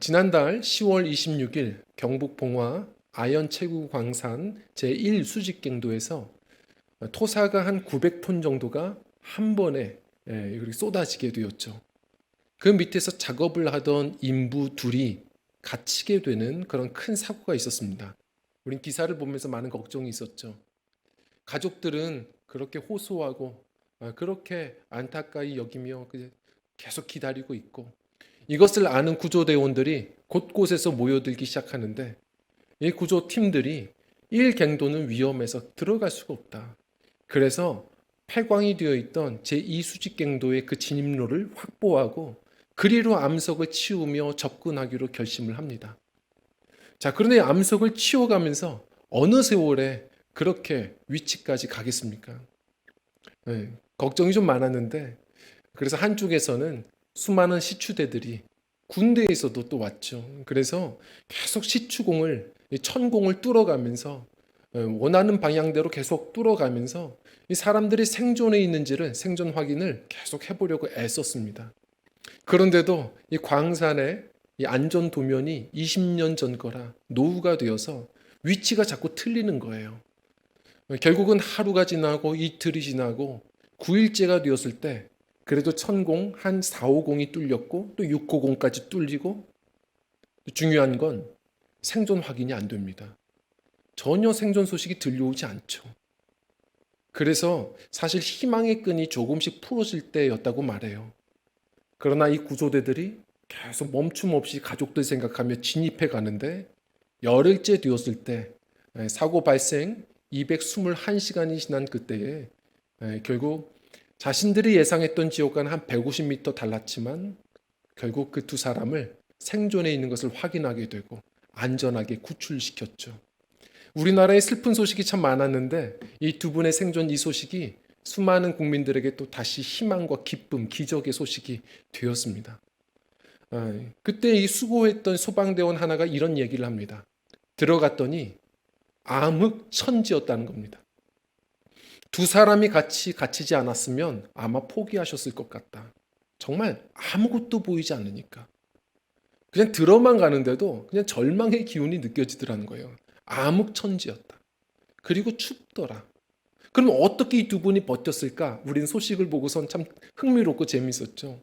지난달 10월 26일 경북 봉화 아연채구 광산 제1수직갱도에서 토사가 한 900톤 정도가 한 번에 이렇게 쏟아지게 되었죠. 그 밑에서 작업을 하던 인부 둘이 갇히게 되는 그런 큰 사고가 있었습니다. 우린 기사를 보면서 많은 걱정이 있었죠. 가족들은 그렇게 호소하고 그렇게 안타까이 여기며 계속 기다리고 있고, 이것을 아는 구조대원들이 곳곳에서 모여들기 시작하는데, 이 구조팀들이 1갱도는 위험해서 들어갈 수가 없다. 그래서 폐광이 되어 있던 제2수직갱도의 그 진입로를 확보하고 그리로 암석을 치우며 접근하기로 결심을 합니다. 자, 그런데 암석을 치워가면서 어느 세월에 그렇게 위치까지 가겠습니까? 걱정이 좀 많았는데, 그래서 한쪽에서는 수많은 시추대들이 군대에서도 또 왔죠. 그래서 계속 시추공을, 천공을 뚫어가면서 원하는 방향대로 계속 뚫어가면서 이 사람들이 생존해 있는지를 생존 확인을 계속 해보려고 애썼습니다. 그런데도 이 광산의 이 안전 도면이 20년 전 거라 노후가 되어서 위치가 자꾸 틀리는 거예요. 결국은 하루가 지나고 이틀이 지나고 9일째가 되었을 때 그래도 천공 한 450이 뚫렸고 또 650까지 뚫리고, 중요한 건 생존 확인이 안 됩니다. 전혀 생존 소식이 들려오지 않죠. 그래서 사실 희망의 끈이 조금씩 풀어질 때였다고 말해요. 그러나 이 구조대들이 계속 멈춤 없이 가족들 생각하며 진입해 가는데, 열흘째 되었을 때 사고 발생 221시간이 지난 그때에 결국 자신들이 예상했던 지역과는 한 150m 달랐지만 결국 그 두 사람을 생존해 있는 것을 확인하게 되고 안전하게 구출시켰죠. 우리나라에 슬픈 소식이 참 많았는데 이 두 분의 생존 이 소식이 수많은 국민들에게 또 다시 희망과 기쁨, 기적의 소식이 되었습니다. 그때 이 수고했던 소방대원 하나가 이런 얘기를 합니다. 들어갔더니 암흑천지였다는 겁니다. 두 사람이 같이 갇히지 않았으면 아마 포기하셨을 것 같다. 정말 아무것도 보이지 않으니까. 그냥 들어만 가는데도 그냥 절망의 기운이 느껴지더라는 거예요. 암흑천지였다. 그리고 춥더라. 그럼 어떻게 이 두 분이 버텼을까? 우린 소식을 보고선 참 흥미롭고 재밌었죠.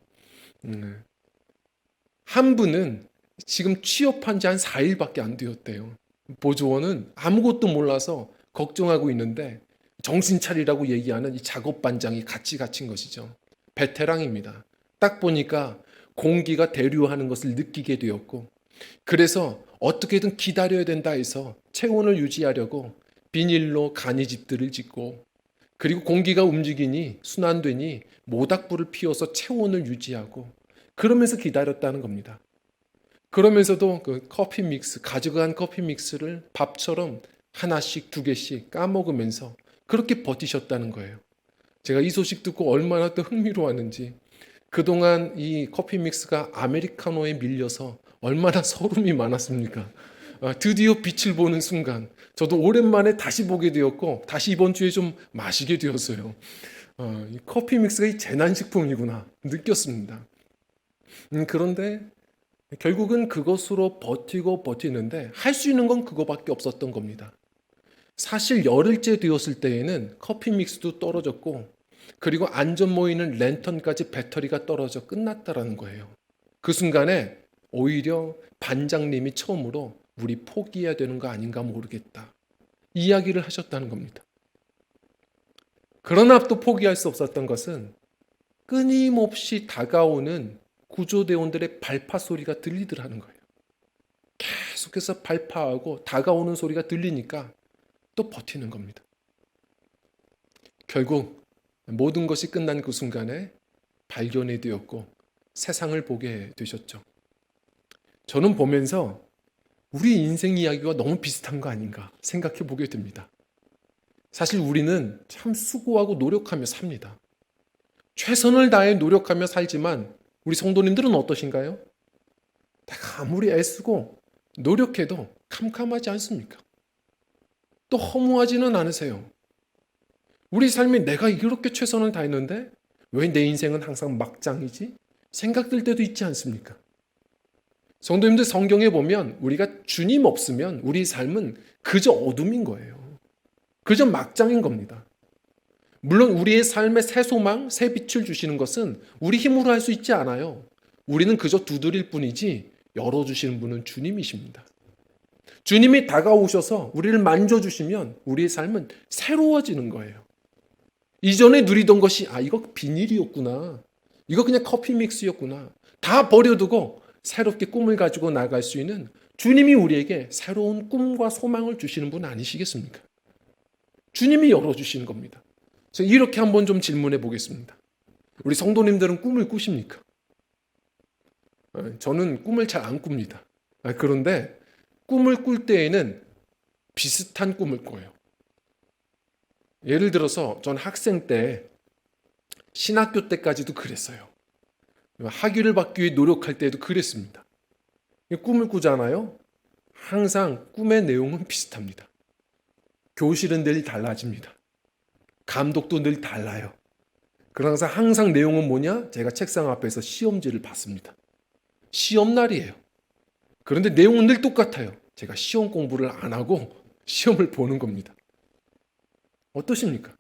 한 분은 지금 취업한 지 한 4일밖에 안 되었대요. 보조원은 아무것도 몰라서 걱정하고 있는데 정신 차리라고 얘기하는 이 작업 반장이 같이 갇힌 것이죠. 베테랑입니다. 딱 보니까 공기가 대류하는 것을 느끼게 되었고, 그래서 어떻게든 기다려야 된다 해서 체온을 유지하려고 비닐로 간이집들을 짓고, 그리고 공기가 움직이니 순환되니 모닥불을 피워서 체온을 유지하고 그러면서 기다렸다는 겁니다. 그러면서도 그 커피 믹스, 가져간 커피 믹스를 밥처럼 하나씩 두 개씩 까먹으면서 그렇게 버티셨다는 거예요. 제가 이 소식 듣고 얼마나 또 흥미로웠는지, 그동안 이 커피 믹스가 아메리카노에 밀려서 얼마나 서름이 많았습니까? 드디어 빛을 보는 순간 저도 오랜만에 다시 보게 되었고 다시 이번 주에 좀 마시게 되었어요. 이 커피 믹스가 이 재난식품이구나 느꼈습니다. 그런데 결국은 그것으로 버티고 버티는데 할 수 있는 건 그거밖에 없었던 겁니다. 사실 열흘째 되었을 때에는 커피 믹스도 떨어졌고 그리고 안전 모이는 랜턴까지 배터리가 떨어져 끝났다라는 거예요. 그 순간에 오히려 반장님이 처음으로 우리 포기해야 되는 거 아닌가 모르겠다 이야기를 하셨다는 겁니다. 그러나 또 포기할 수 없었던 것은 끊임없이 다가오는 구조대원들의 발파 소리가 들리더라는 거예요. 계속해서 발파하고 다가오는 소리가 들리니까 또 버티는 겁니다. 결국 모든 것이 끝난 그 순간에 발견이 되었고 세상을 보게 되셨죠. 저는 보면서 우리 인생 이야기가 너무 비슷한 거 아닌가 생각해 보게 됩니다. 사실 우리는 참 수고하고 노력하며 삽니다. 최선을 다해 노력하며 살지만 우리 성도님들은 어떠신가요? 내가 아무리 애쓰고 노력해도 캄캄하지 않습니까? 또 허무하지는 않으세요? 우리 삶이 내가 이렇게 최선을 다했는데 왜 내 인생은 항상 막장이지? 생각들 때도 있지 않습니까? 성도님들 성경에 보면 우리가 주님 없으면 우리 삶은 그저 어둠인 거예요. 그저 막장인 겁니다. 물론 우리의 삶에 새 소망, 새 빛을 주시는 것은 우리 힘으로 할 수 있지 않아요. 우리는 그저 두드릴 뿐이지 열어주시는 분은 주님이십니다. 주님이 다가오셔서 우리를 만져주시면 우리의 삶은 새로워지는 거예요. 이전에 누리던 것이 이거 비닐이었구나. 이거 그냥 커피 믹스였구나. 다 버려두고 새롭게 꿈을 가지고 나갈 수 있는 주님이 우리에게 새로운 꿈과 소망을 주시는 분 아니시겠습니까? 주님이 열어주시는 겁니다. 그래서 이렇게 한번 좀 질문해 보겠습니다. 우리 성도님들은 꿈을 꾸십니까? 저는 꿈을 잘 안 꿉니다. 그런데 꿈을 꿀 때에는 비슷한 꿈을 꿔요. 예를 들어서 전 학생 때 신학교 때까지도 그랬어요. 학위를 받기 위해 노력할 때도 그랬습니다. 꿈을 꾸잖아요. 항상 꿈의 내용은 비슷합니다. 교실은 늘 달라집니다. 감독도 늘 달라요. 그러나 항상 내용은 뭐냐? 제가 책상 앞에서 시험지를 받습니다. 시험 날이에요. 그런데 내용은 늘 똑같아요. 제가 시험 공부를 안 하고 시험을 보는 겁니다. 어떠십니까?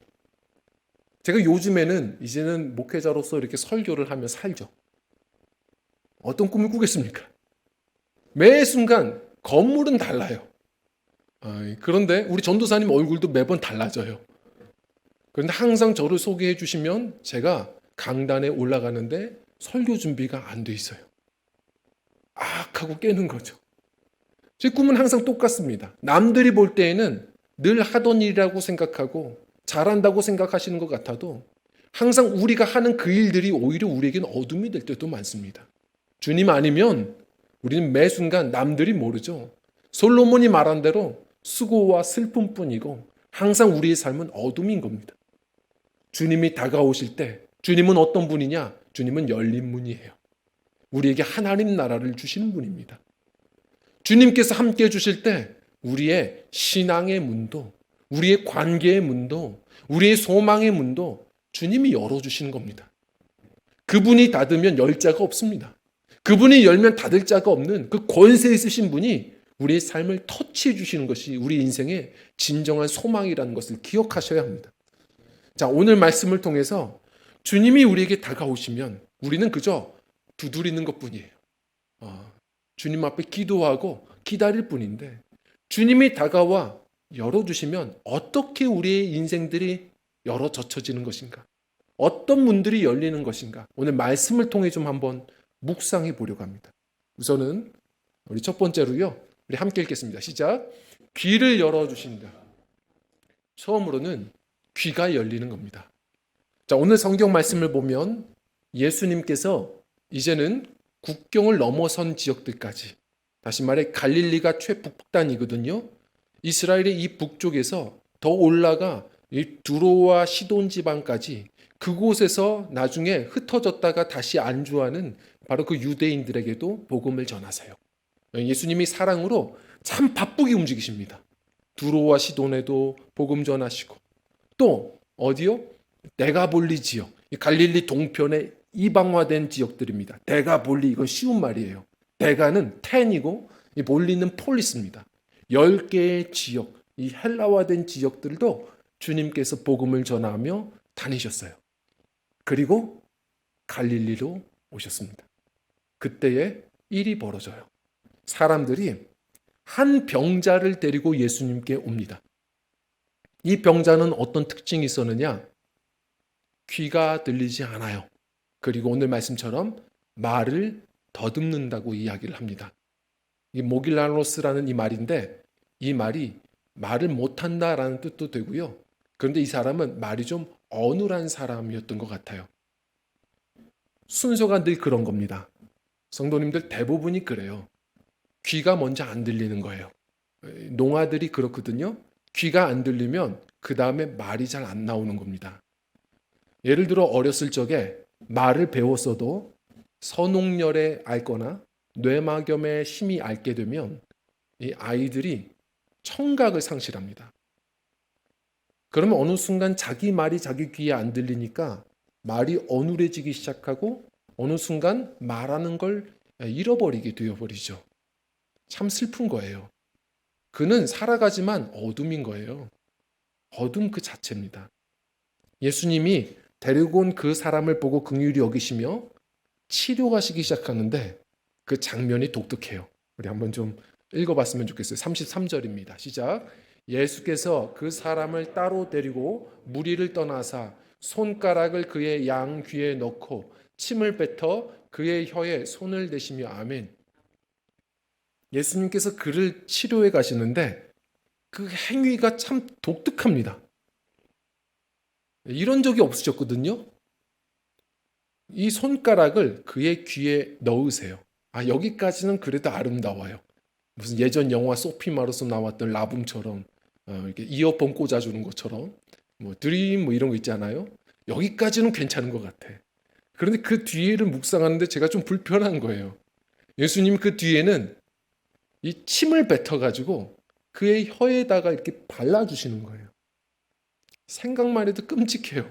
제가 요즘에는 이제는 목회자로서 이렇게 설교를 하며 살죠. 어떤 꿈을 꾸겠습니까? 매 순간 건물은 달라요. 그런데 우리 전도사님 얼굴도 매번 달라져요. 그런데 항상 저를 소개해 주시면 제가 강단에 올라가는데 설교 준비가 안 돼 있어요. 하고 깨는 거죠. 제 꿈은 항상 똑같습니다. 남들이 볼 때에는 늘 하던 일이라고 생각하고 잘한다고 생각하시는 것 같아도 항상 우리가 하는 그 일들이 오히려 우리에게는 어둠이 될 때도 많습니다. 주님 아니면 우리는 매 순간 남들이 모르죠. 솔로몬이 말한 대로 수고와 슬픔뿐이고 항상 우리의 삶은 어둠인 겁니다. 주님이 다가오실 때 주님은 어떤 분이냐? 주님은 열린 문이에요. 우리에게 하나님 나라를 주시는 분입니다. 주님께서 함께 해주실 때 우리의 신앙의 문도, 우리의 관계의 문도, 우리의 소망의 문도 주님이 열어주시는 겁니다. 그분이 닫으면 열 자가 없습니다. 그분이 열면 닫을 자가 없는 그 권세 있으신 분이 우리의 삶을 터치해 주시는 것이 우리 인생의 진정한 소망이라는 것을 기억하셔야 합니다. 자, 오늘 말씀을 통해서 주님이 우리에게 다가오시면 우리는 그저 두드리는 것뿐이에요. 주님 앞에 기도하고 기다릴 뿐인데 주님이 다가와 열어주시면 어떻게 우리의 인생들이 열어 젖혀지는 것인가? 어떤 문들이 열리는 것인가? 오늘 말씀을 통해 좀 한번 묵상해 보려고 합니다. 우선은 우리 첫 번째로요. 우리 함께 읽겠습니다. 시작. 귀를 열어주신다. 처음으로는 귀가 열리는 겁니다. 자, 오늘 성경 말씀을 보면 예수님께서 이제는 국경을 넘어선 지역들까지, 다시 말해 갈릴리가 최북단이거든요. 이스라엘의 이 북쪽에서 더 올라가 이 두로와 시돈 지방까지 그곳에서 나중에 흩어졌다가 다시 안주하는 바로 그 유대인들에게도 복음을 전하세요. 예수님이 사랑으로 참 바쁘게 움직이십니다. 두로와 시돈에도 복음 전하시고 또 어디요? 데가볼리 지역, 갈릴리 동편의 이방화된 지역들입니다. 데가볼리, 이건 쉬운 말이에요. 데가는 10이고 볼리는 폴리스입니다. 10개의 지역, 이 헬라화된 지역들도 주님께서 복음을 전하며 다니셨어요. 그리고 갈릴리로 오셨습니다. 그때에 일이 벌어져요. 사람들이 한 병자를 데리고 예수님께 옵니다. 이 병자는 어떤 특징이 있었느냐? 귀가 들리지 않아요. 그리고 오늘 말씀처럼 말을 더듬는다고 이야기를 합니다. 이 모길라노스라는 이 말인데 이 말이 말을 못한다라는 뜻도 되고요. 그런데 이 사람은 말이 좀 어눌한 사람이었던 것 같아요. 순서가 늘 그런 겁니다. 성도님들 대부분이 그래요. 귀가 먼저 안 들리는 거예요. 농아들이 그렇거든요. 귀가 안 들리면 그 다음에 말이 잘 안 나오는 겁니다. 예를 들어 어렸을 적에 말을 배웠어도 선홍열에 앓거나 뇌막염에 심히 앓게 되면 이 아이들이 청각을 상실합니다. 그러면 어느 순간 자기 말이 자기 귀에 안 들리니까 말이 어눌해지기 시작하고 어느 순간 말하는 걸 잃어버리게 되어버리죠. 참 슬픈 거예요. 그는 살아가지만 어둠인 거예요. 어둠 그 자체입니다. 예수님이 데리고 온 그 사람을 보고 긍휼히 여기시며 치료하시기 시작하는데 그 장면이 독특해요. 우리 한번 좀 읽어봤으면 좋겠어요. 33절입니다. 시작. 예수께서 그 사람을 따로 데리고 무리를 떠나사 손가락을 그의 양 귀에 넣고 침을 뱉어 그의 혀에 손을 대시며 아멘. 예수님께서 그를 치료해 가시는데 그 행위가 참 독특합니다. 이런 적이 없으셨거든요. 이 손가락을 그의 귀에 넣으세요. 여기까지는 그래도 아름다워요. 무슨 예전 영화 소피 마르소 나왔던 라붐처럼 이렇게 이어폰 꽂아주는 것처럼 드림 이런 거 있잖아요. 여기까지는 괜찮은 것 같아. 그런데 그 뒤에를 묵상하는데 제가 좀 불편한 거예요. 예수님 그 뒤에는 이 침을 뱉어가지고 그의 혀에다가 이렇게 발라주시는 거예요. 생각만 해도 끔찍해요.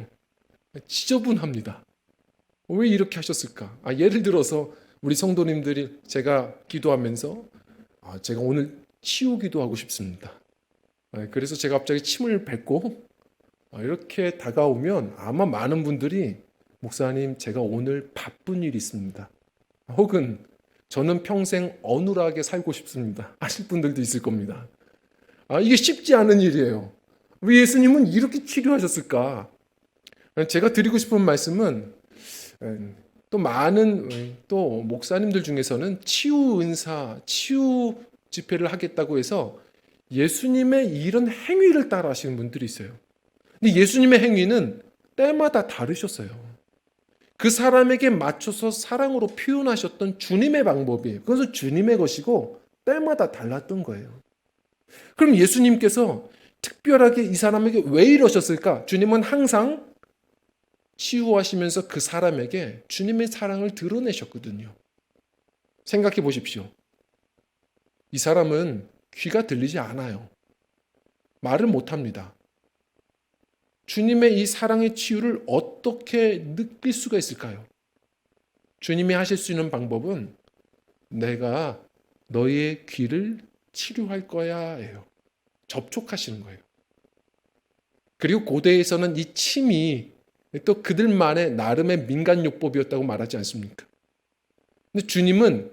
지저분합니다. 왜 이렇게 하셨을까? 예를 들어서 우리 성도님들이 제가 기도하면서 제가 오늘 치우기도 하고 싶습니다. 그래서 제가 갑자기 침을 뱉고 이렇게 다가오면 아마 많은 분들이 목사님 제가 오늘 바쁜 일이 있습니다. 혹은 저는 평생 어눌하게 살고 싶습니다. 하실 분들도 있을 겁니다. 이게 쉽지 않은 일이에요. 왜 예수님은 이렇게 치료하셨을까? 제가 드리고 싶은 말씀은 또 많은 또 목사님들 중에서는 치유 은사, 치유 집회를 하겠다고 해서 예수님의 이런 행위를 따라 하시는 분들이 있어요. 근데 예수님의 행위는 때마다 다르셨어요. 그 사람에게 맞춰서 사랑으로 표현하셨던 주님의 방법이에요. 그것은 주님의 것이고 때마다 달랐던 거예요. 그럼 예수님께서 특별하게 이 사람에게 왜 이러셨을까? 주님은 항상 치유하시면서 그 사람에게 주님의 사랑을 드러내셨거든요. 생각해 보십시오. 이 사람은 귀가 들리지 않아요. 말을 못합니다. 주님의 이 사랑의 치유를 어떻게 느낄 수가 있을까요? 주님이 하실 수 있는 방법은 내가 너의 귀를 치료할 거야 예요. 접촉하시는 거예요. 그리고 고대에서는 이 침이 또 그들만의 나름의 민간요법이었다고 말하지 않습니까? 근데 주님은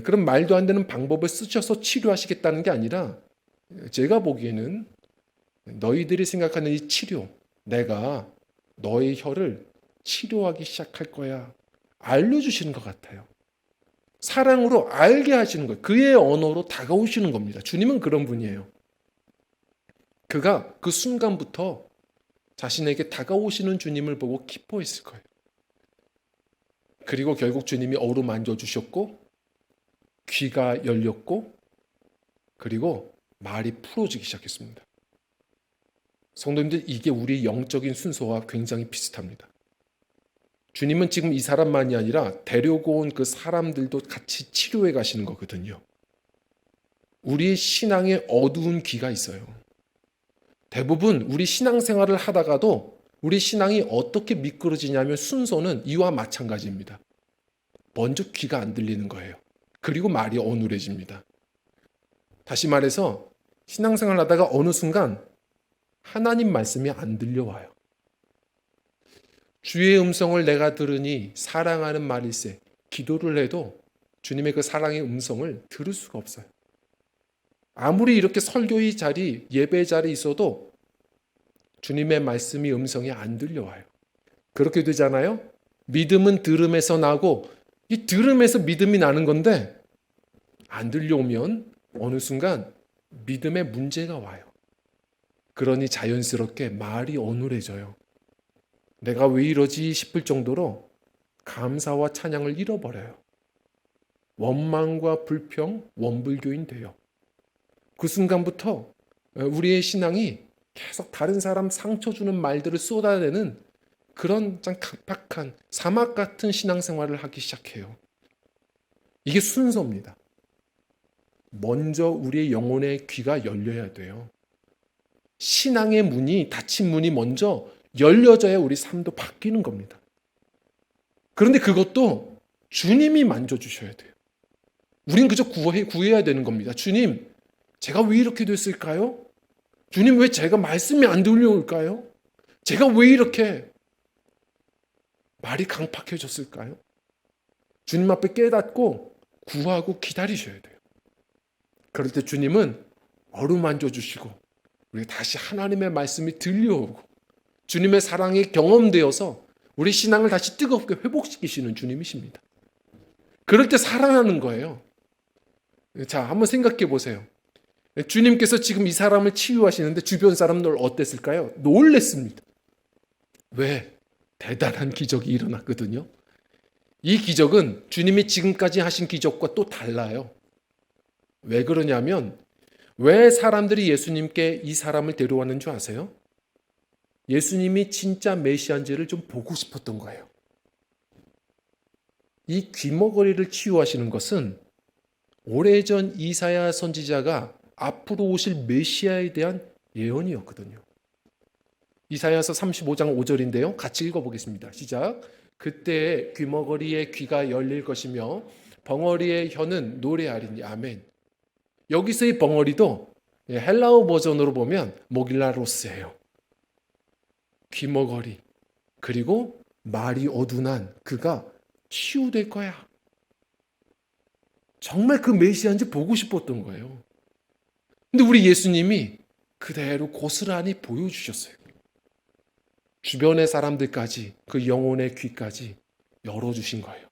그런 말도 안 되는 방법을 쓰셔서 치료하시겠다는 게 아니라 제가 보기에는 너희들이 생각하는 이 치료, 내가 너의 혀를 치료하기 시작할 거야. 알려주시는 것 같아요. 사랑으로 알게 하시는 거예요. 그의 언어로 다가오시는 겁니다. 주님은 그런 분이에요. 그가 그 순간부터 자신에게 다가오시는 주님을 보고 기뻐했을 거예요. 그리고 결국 주님이 어루만져 주셨고 귀가 열렸고 그리고 말이 풀어지기 시작했습니다. 성도님들, 이게 우리 영적인 순서와 굉장히 비슷합니다. 주님은 지금 이 사람만이 아니라 데려고 온 그 사람들도 같이 치료해 가시는 거거든요. 우리의 신앙에 어두운 귀가 있어요. 대부분 우리 신앙생활을 하다가도 우리 신앙이 어떻게 미끄러지냐면 순서는 이와 마찬가지입니다. 먼저 귀가 안 들리는 거예요. 그리고 말이 어눌해집니다. 다시 말해서 신앙생활을 하다가 어느 순간 하나님 말씀이 안 들려와요. 주의 음성을 내가 들으니 사랑하는 말일세. 기도를 해도 주님의 그 사랑의 음성을 들을 수가 없어요. 아무리 이렇게 설교의 자리, 예배 자리에 있어도 주님의 말씀이 음성이 안 들려와요. 그렇게 되잖아요. 믿음은 들음에서 나고 이 들음에서 믿음이 나는 건데 안 들려오면 어느 순간 믿음에 문제가 와요. 그러니 자연스럽게 말이 어눌해져요. 내가 왜 이러지 싶을 정도로 감사와 찬양을 잃어버려요. 원망과 불평, 원불교인 돼요. 그 순간부터 우리의 신앙이 계속 다른 사람 상처 주는 말들을 쏟아내는 그런 참 각박한 사막 같은 신앙생활을 하기 시작해요. 이게 순서입니다. 먼저 우리의 영혼의 귀가 열려야 돼요. 신앙의 문이, 닫힌 문이 먼저 열려져야 우리 삶도 바뀌는 겁니다. 그런데 그것도 주님이 만져주셔야 돼요. 우린 그저 구해야 되는 겁니다. 주님, 제가 왜 이렇게 됐을까요? 주님, 왜 제가 말씀이 안 들려올까요? 제가 왜 이렇게 말이 강팍해졌을까요? 주님 앞에 깨닫고 구하고 기다리셔야 돼요. 그럴 때 주님은 어루만져 주시고 우리 다시 하나님의 말씀이 들려오고 주님의 사랑이 경험되어서 우리 신앙을 다시 뜨겁게 회복시키시는 주님이십니다. 그럴 때 살아나는 거예요. 자, 한번 생각해 보세요. 주님께서 지금 이 사람을 치유하시는데 주변 사람들 어땠을까요? 놀랬습니다. 왜? 대단한 기적이 일어났거든요. 이 기적은 주님이 지금까지 하신 기적과 또 달라요. 왜 그러냐면 왜 사람들이 예수님께 이 사람을 데려왔는 줄 아세요? 예수님이 진짜 메시아인지를 좀 보고 싶었던 거예요. 이 귀머거리를 치유하시는 것은 오래전 이사야 선지자가 앞으로 오실 메시아에 대한 예언이었거든요. 이사야서 35장 5절인데요. 같이 읽어보겠습니다. 시작. 그때 귀머거리의 귀가 열릴 것이며 벙어리의 혀는 노래하리니. 아멘. 여기서의 벙어리도 헬라어 버전으로 보면 모길라로스예요. 귀머거리, 그리고 말이 어둔한 그가 치유될 거야. 정말 그 메시아인지 보고 싶었던 거예요. 근데 우리 예수님이 그대로 고스란히 보여주셨어요. 주변의 사람들까지 그 영혼의 귀까지 열어주신 거예요.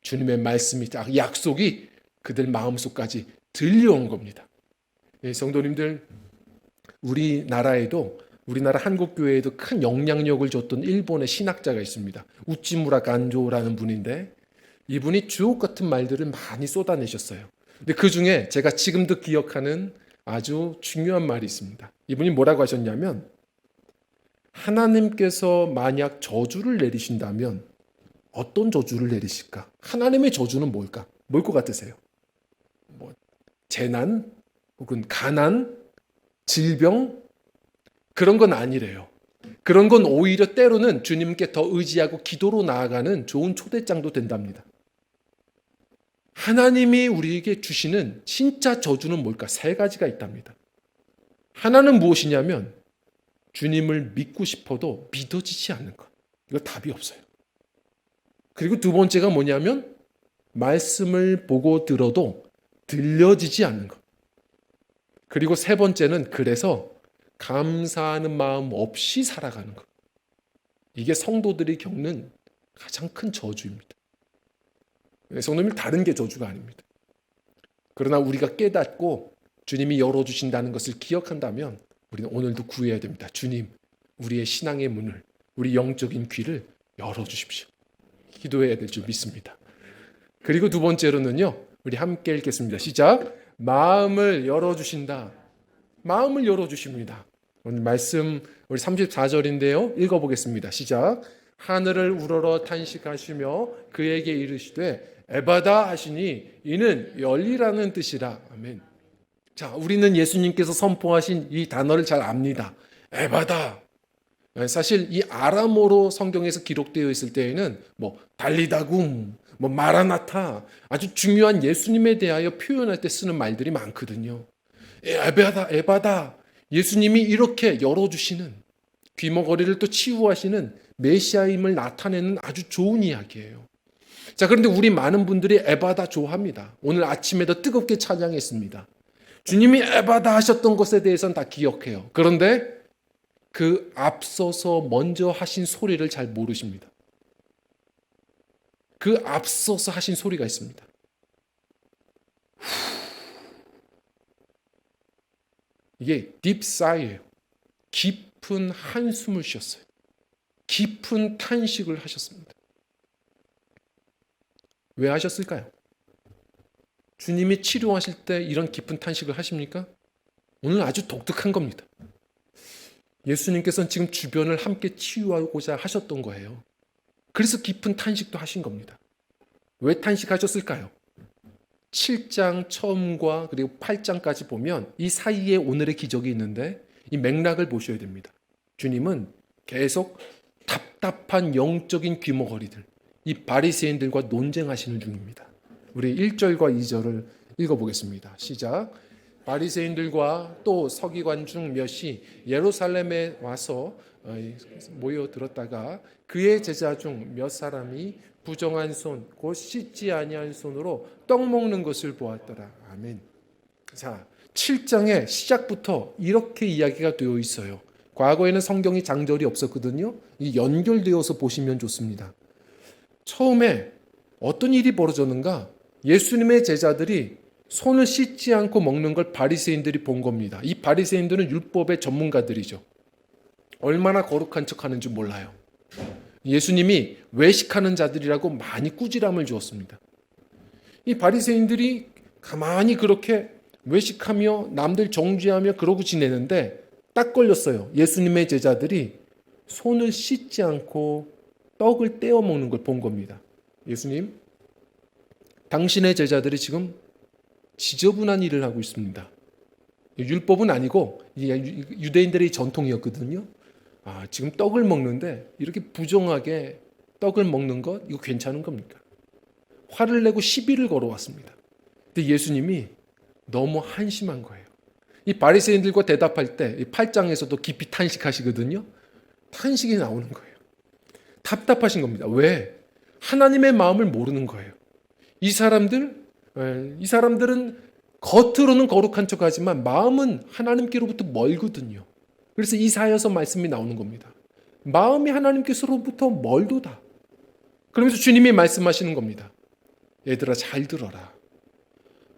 주님의 말씀이, 약속이 그들 마음속까지 들려온 겁니다. 성도님들, 우리나라 한국교회에도 큰 영향력을 줬던 일본의 신학자가 있습니다. 우찌무라 간조라는 분인데 이분이 주옥 같은 말들을 많이 쏟아내셨어요. 근데 그 중에 제가 지금도 기억하는 아주 중요한 말이 있습니다. 이분이 뭐라고 하셨냐면, 하나님께서 만약 저주를 내리신다면 어떤 저주를 내리실까? 하나님의 저주는 뭘까? 뭘 것 같으세요? 재난? 혹은 가난? 질병? 그런 건 아니래요. 그런 건 오히려 때로는 주님께 더 의지하고 기도로 나아가는 좋은 초대장도 된답니다. 하나님이 우리에게 주시는 진짜 저주는 뭘까? 세 가지가 있답니다. 하나는 무엇이냐면 주님을 믿고 싶어도 믿어지지 않는 것. 이거 답이 없어요. 그리고 두 번째가 뭐냐면 말씀을 보고 들어도 들려지지 않는 것. 그리고 세 번째는 그래서 감사하는 마음 없이 살아가는 것. 이게 성도들이 겪는 가장 큰 저주입니다. 성도님, 다른 게 저주가 아닙니다. 그러나 우리가 깨닫고 주님이 열어주신다는 것을 기억한다면 우리는 오늘도 구해야 됩니다. 주님, 우리의 신앙의 문을, 우리 영적인 귀를 열어주십시오. 기도해야 될 줄 믿습니다. 그리고 두 번째로는요, 우리 함께 읽겠습니다. 시작. 마음을 열어주신다. 마음을 열어주십니다. 오늘 말씀 우리 34절인데요. 읽어보겠습니다. 시작. 하늘을 우러러 탄식하시며 그에게 이르시되 에바다 하시니 이는 열리라는 뜻이라. 아멘. 자, 우리는 예수님께서 선포하신 이 단어를 잘 압니다. 에바다. 사실 이 아람어로 성경에서 기록되어 있을 때에는 달리다궁, 마라나타, 아주 중요한 예수님에 대하여 표현할 때 쓰는 말들이 많거든요. 에바다, 에바다. 예수님이 이렇게 열어주시는, 귀머거리를 또 치유하시는 메시아임을 나타내는 아주 좋은 이야기예요. 자, 그런데 우리 많은 분들이 에바다 좋아합니다. 오늘 아침에도 뜨겁게 찬양했습니다. 주님이 에바다 하셨던 것에 대해서는 다 기억해요. 그런데 그 앞서서 먼저 하신 소리를 잘 모르십니다. 그 앞서서 하신 소리가 있습니다. 이게 deep sigh예요. 깊은 한숨을 쉬었어요. 깊은 탄식을 하셨습니다. 왜 하셨을까요? 주님이 치료하실 때 이런 깊은 탄식을 하십니까? 오늘 아주 독특한 겁니다. 예수님께서는 지금 주변을 함께 치유하고자 하셨던 거예요. 그래서 깊은 탄식도 하신 겁니다. 왜 탄식하셨을까요? 7장 처음과 그리고 8장까지 보면 이 사이에 오늘의 기적이 있는데 이 맥락을 보셔야 됩니다. 주님은 계속 답답한 영적인 귀머거리들, 이 바리새인들과 논쟁하시는 중입니다. 우리 1절과 2절을 읽어보겠습니다. 시작. 바리새인들과 또 서기관 중 몇이 예루살렘에 와서 모여들었다가 그의 제자 중 몇 사람이 부정한 손, 곧 씻지 아니한 손으로 떡 먹는 것을 보았더라. 아멘. 자, 7장의 시작부터 이렇게 이야기가 되어 있어요. 과거에는 성경이 장절이 없었거든요. 이 연결되어서 보시면 좋습니다. 처음에 어떤 일이 벌어졌는가? 예수님의 제자들이 손을 씻지 않고 먹는 걸 바리새인들이 본 겁니다. 이 바리새인들은 율법의 전문가들이죠. 얼마나 거룩한 척하는지 몰라요. 예수님이 외식하는 자들이라고 많이 꾸지람을 주었습니다. 이 바리새인들이 가만히 그렇게 외식하며 남들 정죄하며 그러고 지내는데 딱 걸렸어요. 예수님의 제자들이 손을 씻지 않고 떡을 떼어 먹는 걸 본 겁니다. 예수님, 당신의 제자들이 지금 지저분한 일을 하고 있습니다. 율법은 아니고 유대인들의 전통이었거든요. 지금 떡을 먹는데 이렇게 부정하게 떡을 먹는 것 이거 괜찮은 겁니까? 화를 내고 시비를 걸어왔습니다. 근데 예수님이 너무 한심한 거예요. 이 바리새인들과 대답할 때 8장에서도 깊이 탄식하시거든요. 탄식이 나오는 거예요. 답답하신 겁니다. 왜? 하나님의 마음을 모르는 거예요. 이 사람들은 겉으로는 거룩한 척하지만 마음은 하나님께로부터 멀거든요. 그래서 이사야서 말씀이 나오는 겁니다. 마음이 하나님께서로부터 멀도다. 그러면서 주님이 말씀하시는 겁니다. 얘들아 잘 들어라.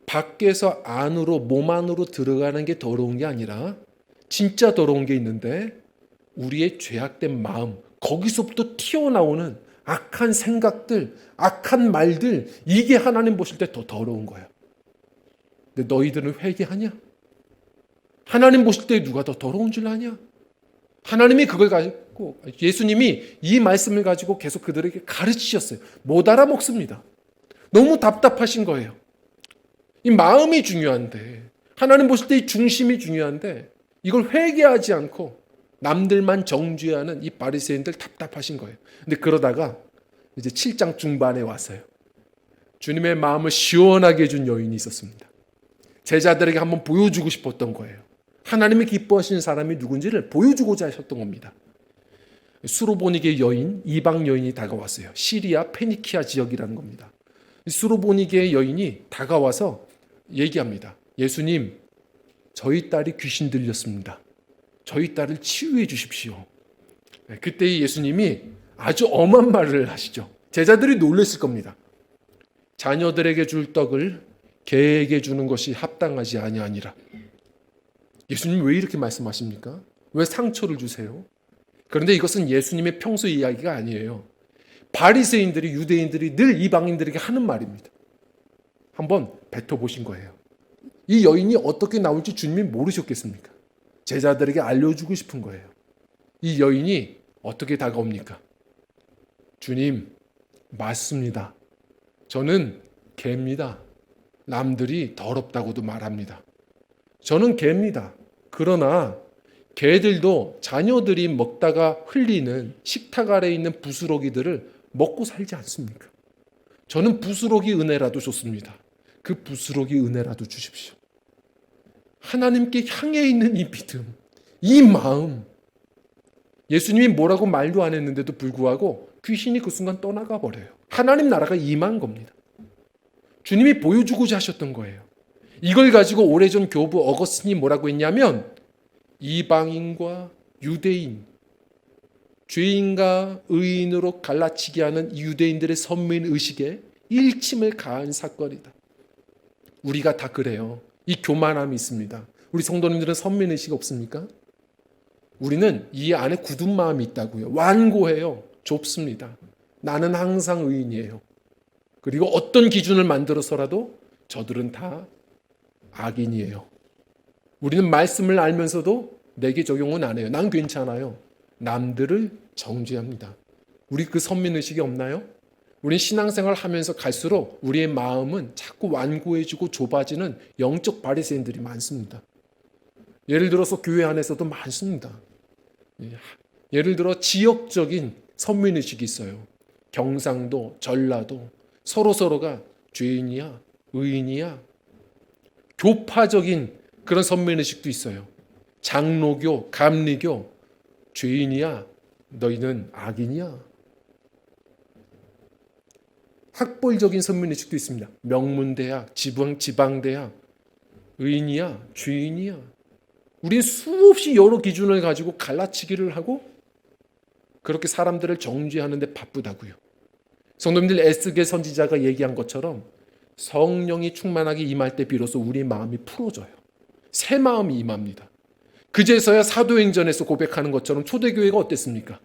밖에서 안으로 몸 안으로 들어가는 게 더러운 게 아니라 진짜 더러운 게 있는데 우리의 죄악된 마음 거기서부터 튀어나오는 악한 생각들, 악한 말들 이게 하나님 보실 때 더 더러운 거야. 근데 너희들은 회개하냐? 하나님 보실 때 누가 더 더러운 줄 아냐? 하나님이 그걸 가지고 예수님이 이 말씀을 가지고 계속 그들에게 가르치셨어요. 못 알아먹습니다. 너무 답답하신 거예요. 이 마음이 중요한데 하나님 보실 때 이 중심이 중요한데 이걸 회개하지 않고 남들만 정죄하는 이 바리새인들 답답하신 거예요. 근데 그러다가 이제 7장 중반에 왔어요. 주님의 마음을 시원하게 해준 여인이 있었습니다. 제자들에게 한번 보여주고 싶었던 거예요. 하나님이 기뻐하시는 사람이 누군지를 보여주고자 하셨던 겁니다. 수로보니게 여인, 이방 여인이 다가왔어요. 시리아 페니키아 지역이라는 겁니다. 수로보니게 여인이 다가와서 얘기합니다. 예수님, 저희 딸이 귀신 들렸습니다. 저희 딸을 치유해 주십시오. 그때 예수님이 아주 엄한 말을 하시죠. 제자들이 놀랐을 겁니다. 자녀들에게 줄 떡을 개에게 주는 것이 합당하지 아니하니라. 예수님 왜 이렇게 말씀하십니까? 왜 상처를 주세요? 그런데 이것은 예수님의 평소 이야기가 아니에요. 바리새인들이 유대인들이 늘 이방인들에게 하는 말입니다. 한번 뱉어보신 거예요. 이 여인이 어떻게 나올지 주님이 모르셨겠습니까? 제자들에게 알려주고 싶은 거예요. 이 여인이 어떻게 다가옵니까? 주님, 맞습니다. 저는 개입니다. 남들이 더럽다고도 말합니다. 저는 개입니다. 그러나 개들도 자녀들이 먹다가 흘리는 식탁 아래에 있는 부스러기들을 먹고 살지 않습니까? 저는 부스러기 은혜라도 좋습니다. 그 부스러기 은혜라도 주십시오. 하나님께 향해 있는 이 믿음, 이 마음. 예수님이 뭐라고 말도 안 했는데도 불구하고 귀신이 그 순간 떠나가 버려요. 하나님 나라가 임한 겁니다. 주님이 보여주고자 하셨던 거예요. 이걸 가지고 오래전 교부 어거스틴이 뭐라고 했냐면 이방인과 유대인, 죄인과 의인으로 갈라치게 하는 이 유대인들의 선민의식에 일침을 가한 사건이다. 우리가 다 그래요. 이 교만함이 있습니다. 우리 성도님들은 선민의식 없습니까? 우리는 이 안에 굳은 마음이 있다고요. 완고해요. 좁습니다. 나는 항상 의인이에요. 그리고 어떤 기준을 만들어서라도 저들은 다 악인이에요. 우리는 말씀을 알면서도 내게 적용은 안 해요. 난 괜찮아요. 남들을 정죄합니다. 우리 그 선민의식이 없나요? 우린 신앙생활 하면서 갈수록 우리의 마음은 자꾸 완고해지고 좁아지는 영적 바리새인들이 많습니다. 예를 들어서 교회 안에서도 많습니다. 예를 들어 지역적인 선민의식이 있어요. 경상도, 전라도 서로서로가 죄인이야, 의인이야. 교파적인 그런 선민의식도 있어요. 장로교, 감리교, 죄인이야, 너희는 악인이야. 학벌적인 선민의식도 있습니다. 명문대학, 지방대학, 의인이야, 죄인이야. 우린 수없이 여러 기준을 가지고 갈라치기를 하고 그렇게 사람들을 정죄하는 데 바쁘다고요. 성도님들, 에스겔 선지자가 얘기한 것처럼 성령이 충만하게 임할 때 비로소 우리의 마음이 풀어져요. 새 마음이 임합니다. 그제서야 사도행전에서 고백하는 것처럼 초대교회가 어땠습니까?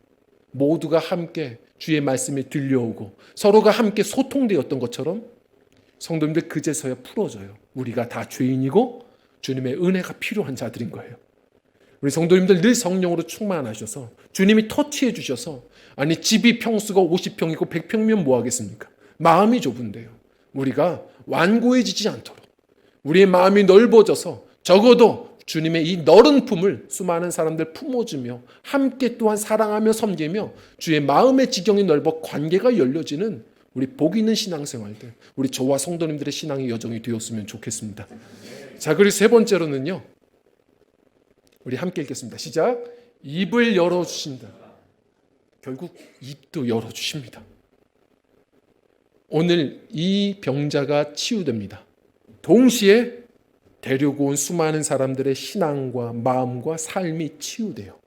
모두가 함께 주의 말씀이 들려오고 서로가 함께 소통되었던 것처럼 성도님들, 그제서야 풀어져요. 우리가 다 죄인이고 주님의 은혜가 필요한 자들인 거예요. 우리 성도님들 늘 성령으로 충만하셔서 주님이 터치해 주셔서, 아니 집이 평수가 50평이고 100평이면 뭐 하겠습니까? 마음이 좁은데요. 우리가 완고해지지 않도록 우리의 마음이 넓어져서 적어도 주님의 이 너른 품을 수많은 사람들 품어주며 함께 또한 사랑하며 섬기며 주의 마음의 지경이 넓어 관계가 열려지는 우리 복 있는 신앙생활들, 우리 저와 성도님들의 신앙의 여정이 되었으면 좋겠습니다. 자, 그리고 세 번째로는요, 우리 함께 읽겠습니다. 시작. 입을 열어주신다. 결국 입도 열어주십니다. 오늘 이 병자가 치유됩니다. 동시에 데리고 온 수많은 사람들의 신앙과 마음과 삶이 치유돼요.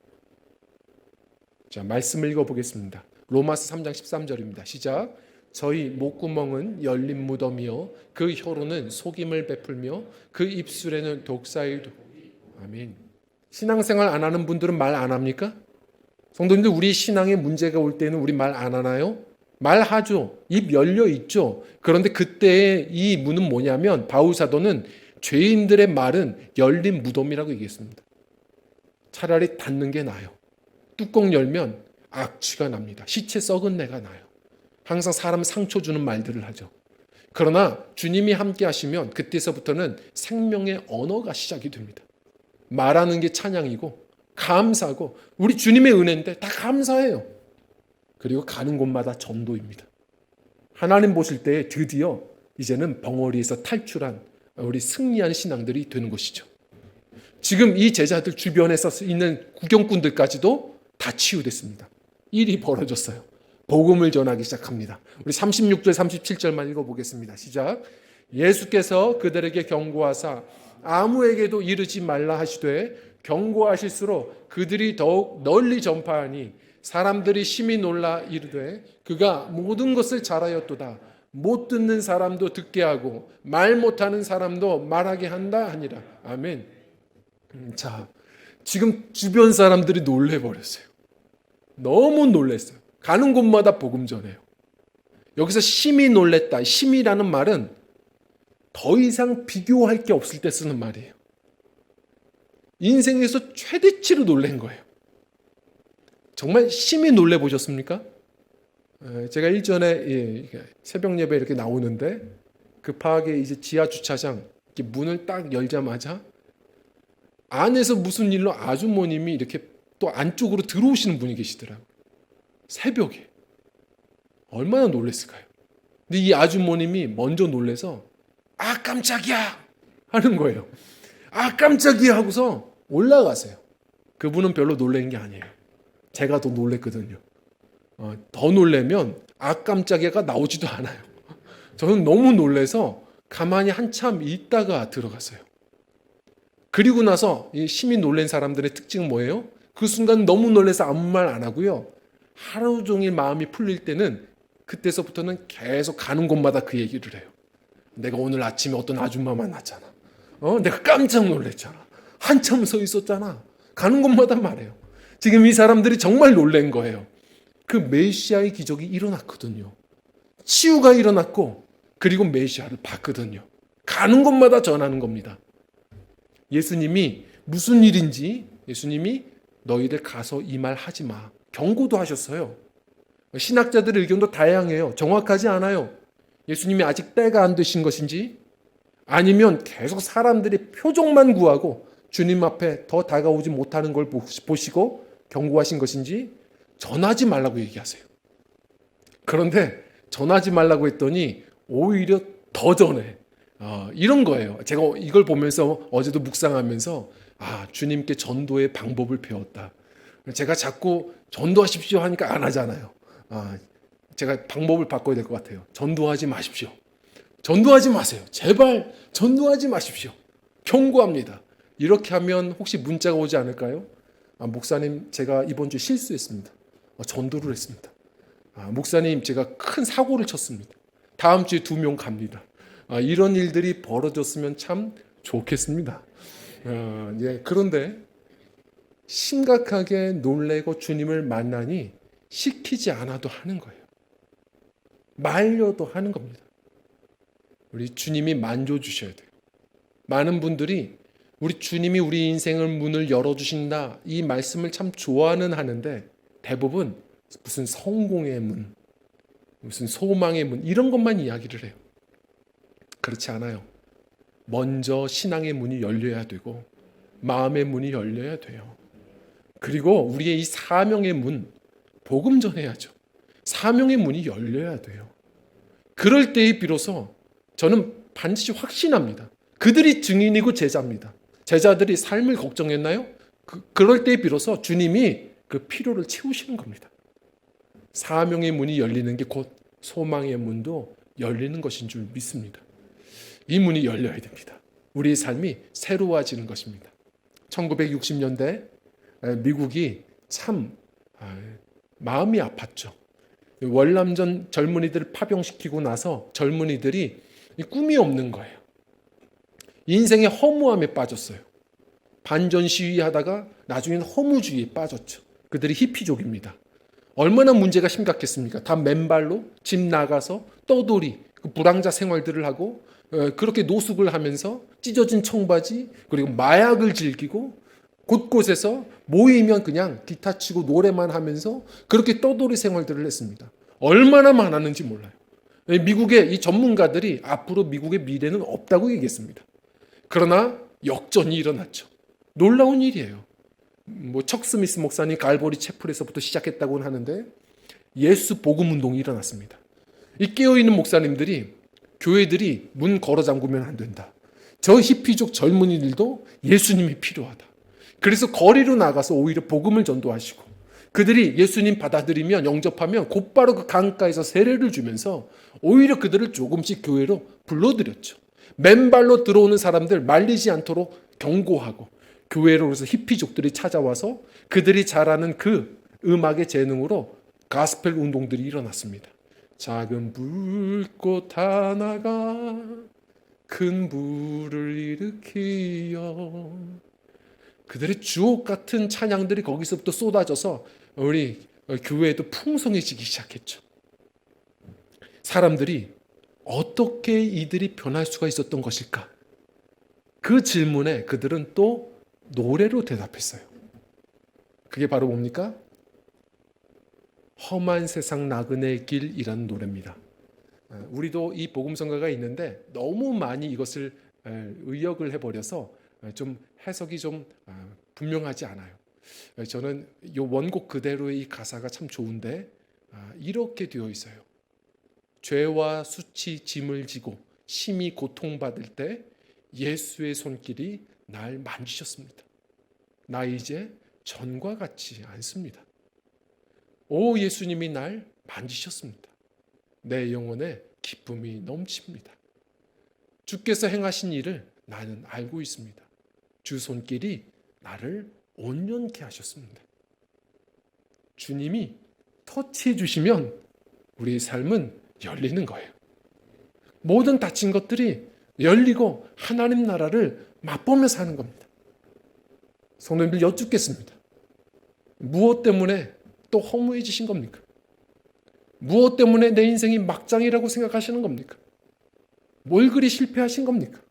자, 말씀을 읽어보겠습니다. 로마서 3장 13절입니다. 시작. 저희 목구멍은 열린 무덤이요 그 혀로는 속임을 베풀며 그 입술에는 독사의 아멘. 신앙생활 안 하는 분들은 말 안 합니까? 성도님들, 우리 신앙에 문제가 올 때는 우리 말 안 하나요? 말하죠. 입 열려 있죠. 그런데 그때의 이 문은 뭐냐면 바울 사도는 죄인들의 말은 열린 무덤이라고 얘기했습니다. 차라리 닫는 게 나아요. 뚜껑 열면 악취가 납니다. 시체 썩은 내가 나요. 항상 사람 상처 주는 말들을 하죠. 그러나 주님이 함께 하시면 그때서부터는 생명의 언어가 시작이 됩니다. 말하는 게 찬양이고 감사하고 우리 주님의 은혜인데 다 감사해요. 그리고 가는 곳마다 전도입니다. 하나님 보실 때 드디어 이제는 벙어리에서 탈출한 우리 승리한 신앙들이 되는 것이죠. 지금 이 제자들 주변에서 있는 구경꾼들까지도 다 치유됐습니다. 일이 벌어졌어요. 복음을 전하기 시작합니다. 우리 36절 37절만 읽어보겠습니다. 시작. 예수께서 그들에게 경고하사 아무에게도 이르지 말라 하시되 경고하실수록 그들이 더욱 널리 전파하니 사람들이 심히 놀라 이르되 그가 모든 것을 잘하였도다. 못 듣는 사람도 듣게 하고 말 못하는 사람도 말하게 한다 하니라. 아멘. 자, 지금 주변 사람들이 놀래버렸어요. 너무 놀랐어요. 가는 곳마다 복음 전해요. 여기서 심히 놀랬다. 심히라는 말은 더 이상 비교할 게 없을 때 쓰는 말이에요. 인생에서 최대치로 놀란 거예요. 정말 심히 놀래 보셨습니까? 제가 일전에 새벽 예배 이렇게 나오는데 급하게 이제 지하 주차장 문을 딱 열자마자 안에서 무슨 일로 아주머님이 이렇게 또 안쪽으로 들어오시는 분이 계시더라고요. 새벽에. 얼마나 놀랐을까요? 근데 이 아주머님이 먼저 놀래서 아 깜짝이야 하는 거예요. 아 깜짝이야 하고서 올라가세요. 그분은 별로 놀란 게 아니에요. 제가 더 놀랬거든요. 더 놀라면 아 깜짝이야가 나오지도 않아요. 저는 너무 놀라서 가만히 한참 있다가 들어갔어요. 그리고 나서 이 심히 놀란 사람들의 특징은 뭐예요? 그 순간 너무 놀라서 아무 말 안 하고요. 하루 종일 마음이 풀릴 때는 그때서부터는 계속 가는 곳마다 그 얘기를 해요. 내가 오늘 아침에 어떤 아줌마 만났잖아. 내가 깜짝 놀랐잖아. 한참 서 있었잖아. 가는 곳마다 말해요. 지금 이 사람들이 정말 놀란 거예요. 그 메시아의 기적이 일어났거든요. 치유가 일어났고 그리고 메시아를 봤거든요. 가는 곳마다 전하는 겁니다. 예수님이 무슨 일인지 예수님이 너희들 가서 이 말 하지 마. 경고도 하셨어요. 신학자들의 의견도 다양해요. 정확하지 않아요. 예수님이 아직 때가 안 되신 것인지 아니면 계속 사람들이 표적만 구하고 주님 앞에 더 다가오지 못하는 걸 보시고 경고하신 것인지 전하지 말라고 얘기하세요. 그런데 전하지 말라고 했더니 오히려 더 전에. 이런 거예요. 제가 이걸 보면서 어제도 묵상하면서 주님께 전도의 방법을 배웠다. 제가 자꾸 전도하십시오 하니까 안 하잖아요. 제가 방법을 바꿔야 될 것 같아요. 전도하지 마십시오. 전도하지 마세요. 제발 전도하지 마십시오. 경고합니다. 이렇게 하면 혹시 문자가 오지 않을까요? 목사님, 제가 이번 주 실수했습니다. 전도를 했습니다. 목사님, 제가 큰 사고를 쳤습니다. 다음 주에 2명 갑니다. 이런 일들이 벌어졌으면 참 좋겠습니다. 그런데 심각하게 놀래고 주님을 만나니 시키지 않아도 하는 거예요. 말려도 하는 겁니다. 우리 주님이 만져주셔야 돼요. 많은 분들이 우리 주님이 우리 인생을 문을 열어주신다, 이 말씀을 참 좋아는 하는데 대부분 무슨 성공의 문, 무슨 소망의 문, 이런 것만 이야기를 해요. 그렇지 않아요. 먼저 신앙의 문이 열려야 되고 마음의 문이 열려야 돼요. 그리고 우리의 이 사명의 문, 복음 전해야죠. 사명의 문이 열려야 돼요. 그럴 때에 비로소 저는 반드시 확신합니다. 그들이 증인이고 제자입니다. 제자들이 삶을 걱정했나요? 그럴 때에 비로소 주님이 그 필요를 채우시는 겁니다. 사명의 문이 열리는 게 곧 소망의 문도 열리는 것인 줄 믿습니다. 이 문이 열려야 됩니다. 우리의 삶이 새로워지는 것입니다. 1960년대 미국이 참 마음이 아팠죠. 월남전 젊은이들을 파병시키고 나서 젊은이들이 꿈이 없는 거예요. 인생의 허무함에 빠졌어요. 반전 시위하다가 나중에는 허무주의에 빠졌죠. 그들이 히피족입니다. 얼마나 문제가 심각했습니까? 다 맨발로 집 나가서 떠돌이, 불황자 생활들을 하고 그렇게 노숙을 하면서 찢어진 청바지, 그리고 마약을 즐기고 곳곳에서 모이면 그냥 기타 치고 노래만 하면서 그렇게 떠돌이 생활들을 했습니다. 얼마나 많았는지 몰라요. 미국의 이 전문가들이 앞으로 미국의 미래는 없다고 얘기했습니다. 그러나 역전이 일어났죠. 놀라운 일이에요. 척 스미스 목사님 갈보리 채플에서부터 시작했다고는 하는데 예수 복음 운동이 일어났습니다. 이 깨어있는 목사님들이 교회들이 문 걸어 잠그면 안 된다. 저 히피족 젊은이들도 예수님이 필요하다. 그래서 거리로 나가서 오히려 복음을 전도하시고 그들이 예수님 받아들이면 영접하면 곧바로 그 강가에서 세례를 주면서 오히려 그들을 조금씩 교회로 불러들였죠. 맨발로 들어오는 사람들 말리지 않도록 경고하고 교회로 그래서 히피족들이 찾아와서 그들이 잘하는 그 음악의 재능으로 가스펠 운동들이 일어났습니다. 작은 불꽃 하나가 큰 불을 일으키어, 그들의 주옥 같은 찬양들이 거기서부터 쏟아져서 우리 교회에도 풍성해지기 시작했죠. 사람들이 어떻게 이들이 변할 수가 있었던 것일까? 그 질문에 그들은 또 노래로 대답했어요. 그게 바로 뭡니까? 험한 세상 나그네 길이라는 노래입니다. 우리도 이 복음성가가 있는데 너무 많이 이것을 의역을 해버려서 좀 해석이 좀 분명하지 않아요. 저는 이 원곡 그대로의 이 가사가 참 좋은데 이렇게 되어 있어요. 죄와 수치 짐을 지고 심히 고통받을 때 예수의 손길이 날 만지셨습니다. 나 이제 전과 같지 않습니다. 오, 예수님이 날 만지셨습니다. 내 영혼에 기쁨이 넘칩니다. 주께서 행하신 일을 나는 알고 있습니다. 주 손길이 나를 온전케 하셨습니다. 주님이 터치해 주시면 우리의 삶은 열리는 거예요. 모든 닫힌 것들이 열리고 하나님 나라를 맛보며 사는 겁니다. 성도님들 여쭙겠습니다. 무엇 때문에 또 허무해지신 겁니까? 무엇 때문에 내 인생이 막장이라고 생각하시는 겁니까? 뭘 그리 실패하신 겁니까?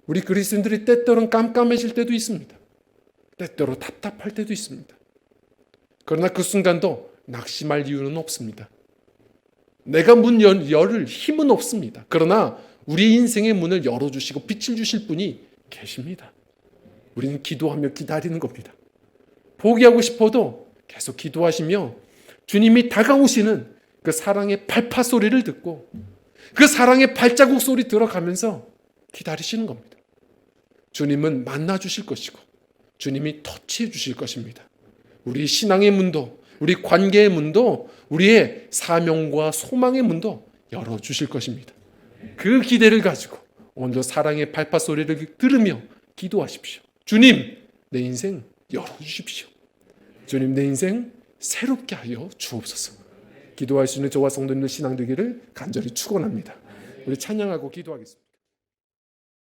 우리 그리스도인들이 때때로는 깜깜해질 때도 있습니다. 때때로 답답할 때도 있습니다. 그러나 그 순간도 낙심할 이유는 없습니다. 내가 문 열을 힘은 없습니다. 그러나 우리 인생의 문을 열어주시고 빛을 주실 분이 계십니다. 우리는 기도하며 기다리는 겁니다. 포기하고 싶어도 계속 기도하시며 주님이 다가오시는 그 사랑의 발파 소리를 듣고 그 사랑의 발자국 소리 들어가면서 기다리시는 겁니다. 주님은 만나 주실 것이고 주님이 터치해 주실 것입니다. 우리 신앙의 문도, 우리 관계의 문도, 우리의 사명과 소망의 문도 열어주실 것입니다. 그 기대를 가지고 오늘도 사랑의 발파 소리를 들으며 기도하십시오. 주님, 내 인생 열어주십시오. 주님, 내 인생 새롭게 하여 주옵소서. 기도할 수 있는 저와 성도님들 신앙 되기를 간절히 축원합니다. 우리 찬양하고 기도하겠습니다.